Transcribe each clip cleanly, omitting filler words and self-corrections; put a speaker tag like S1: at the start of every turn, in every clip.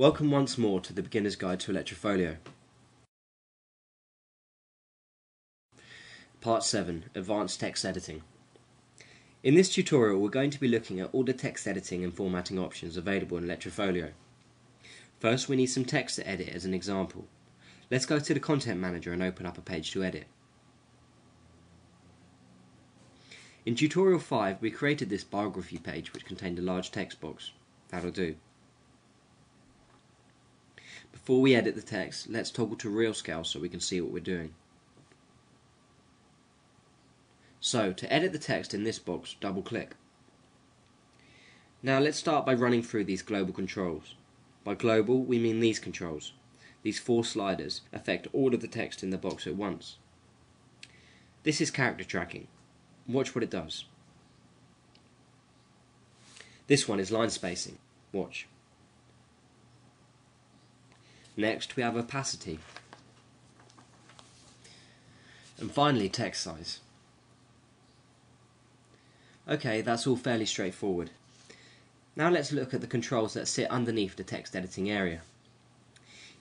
S1: Welcome once more to the Beginner's Guide to Electrofolio. Part 7, Advanced Text Editing. In this tutorial we're going to be looking at all the text editing and formatting options available in Electrofolio. First we need some text to edit as an example. Let's go to the Content Manager and open up a page to edit. In tutorial 5 we created this biography page which contained a large text box. That'll do. Before we edit the text, let's toggle to real scale so we can see what we're doing. So, to edit the text in this box, double click. Now let's start by running through these global controls. By global, we mean these controls. These 4 sliders affect all of the text in the box at once. This is character tracking. Watch what it does. This one is line spacing. Watch. Next we have opacity. And finally text size. Okay, that's all fairly straightforward. Now let's look at the controls that sit underneath the text editing area.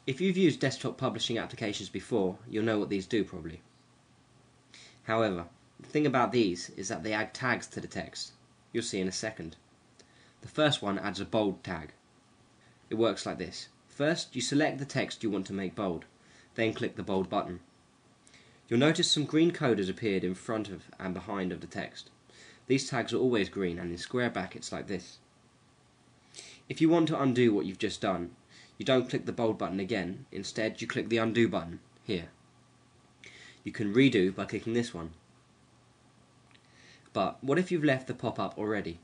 S1: If you've used desktop publishing applications before, you'll know what these do probably. However, the thing about these is that they add tags to the text. You'll see in a second. The first one adds a bold tag. It works like this. First, you select the text you want to make bold, then click the bold button. You'll notice some green code has appeared in front of and behind of the text. These tags are always green, and in square brackets like this. If you want to undo what you've just done, you don't click the bold button again, instead you click the undo button, here. You can redo by clicking this one. But what if you've left the pop-up already?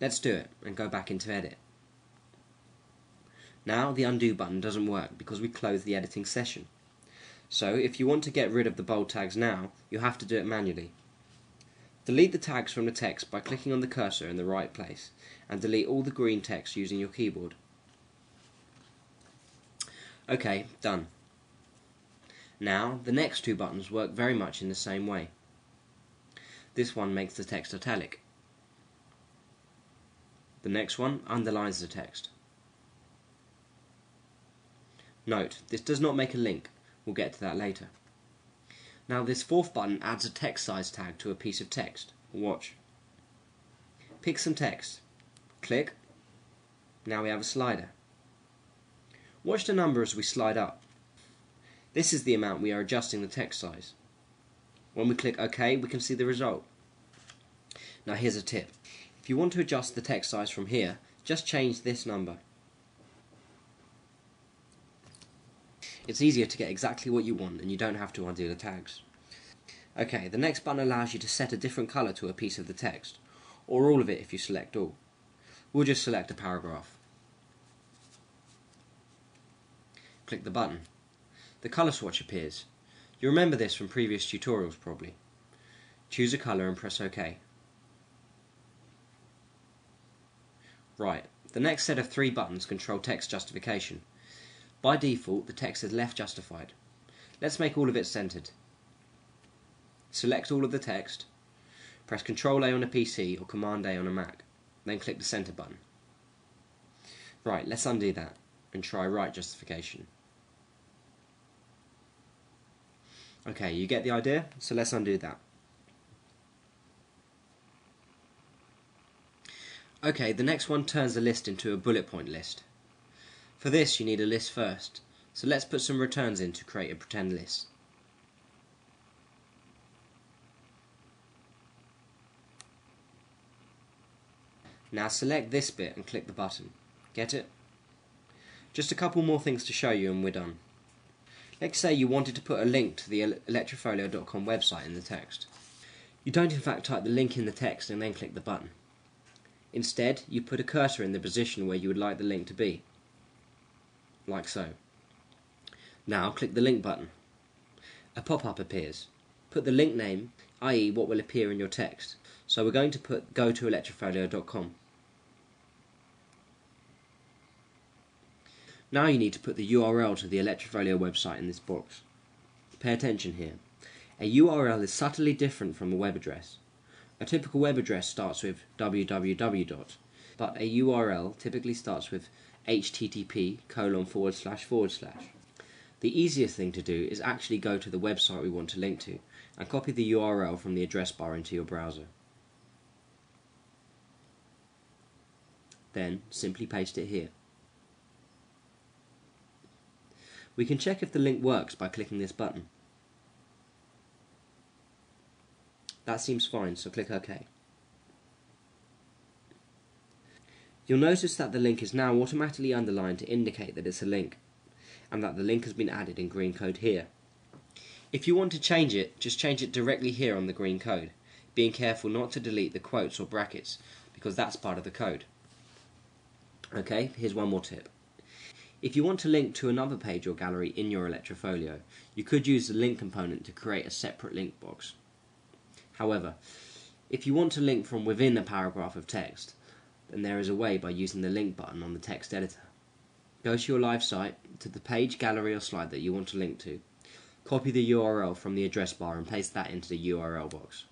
S1: Let's do it and go back into edit. Now the undo button doesn't work because we closed the editing session. So if you want to get rid of the bold tags now, you'll have to do it manually. Delete the tags from the text by clicking on the cursor in the right place, and delete all the green text using your keyboard. Okay, done. Now the next 2 buttons work very much in the same way. This one makes the text italic. The next one underlines the text. Note, this does not make a link. We'll get to that later. Now this 4th button adds a text size tag to a piece of text. Watch. Pick some text. Click. Now we have a slider. Watch the number as we slide up. This is the amount we are adjusting the text size. When we click OK, we can see the result. Now here's a tip. If you want to adjust the text size from here, just change this number. It's easier to get exactly what you want and you don't have to undo the tags. Okay, the next button allows you to set a different colour to a piece of the text, or all of it if you select all. We'll just select a paragraph. Click the button. The colour swatch appears. You remember this from previous tutorials probably. Choose a colour and press OK. Right, the next set of 3 buttons control text justification. By default, the text is left justified. Let's make all of it centered. Select all of the text, press Ctrl A on a PC or Command A on a Mac, then click the center button. Right, let's undo that and try right justification. Okay, you get the idea? So let's undo that. Okay, the next one turns the list into a bullet point list. For this you need a list first, so let's put some returns in to create a pretend list. Now select this bit and click the button. Get it? Just a couple more things to show you and we're done. Let's say you wanted to put a link to the electrofolio.com website in the text. You don't in fact type the link in the text and then click the button. Instead, you put a cursor in the position where you would like the link to be. Like so. Now click the link button. A pop-up appears. Put the link name, i.e. what will appear in your text. So we're going to put go to electrofolio.com. Now you need to put the URL to the Electrofolio website in this box. Pay attention here. A URL is subtly different from a web address. A typical web address starts with www. but a URL typically starts with http://. The easiest thing to do is actually go to the website we want to link to and copy the URL from the address bar into your browser. Then simply paste it here. We can check if the link works by clicking this button. That seems fine, so click OK. You'll notice that the link is now automatically underlined to indicate that it's a link, and that the link has been added in green code here. If you want to change it, just change it directly here on the green code, being careful not to delete the quotes or brackets, because that's part of the code. Okay, here's one more tip. If you want to link to another page or gallery in your Electrofolio, you could use the link component to create a separate link box. However, if you want to link from within a paragraph of text, then there is a way by using the link button on the text editor. Go to your live site, to the page, gallery or slide that you want to link to, copy the URL from the address bar and paste that into the URL box.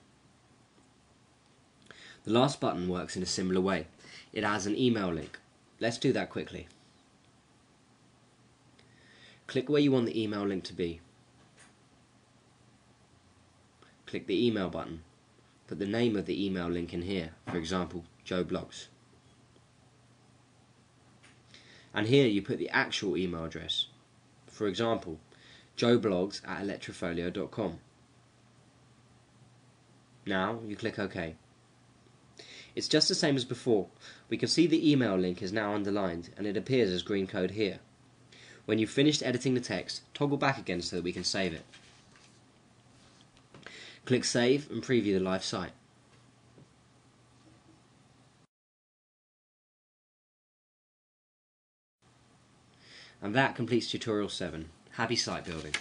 S1: The last button works in a similar way. It has an email link. Let's do that quickly. Click where you want the email link to be. Click the email button. Put the name of the email link in here, for example, Joe Blogs. And here you put the actual email address, for example, joeblogs@electrofolio.com. Now you click OK. It's just the same as before. We can see the email link is now underlined and it appears as green code here. When you've finished editing the text, toggle back again so that we can save it. Click Save and preview the live site. And that completes tutorial 7. Happy site building!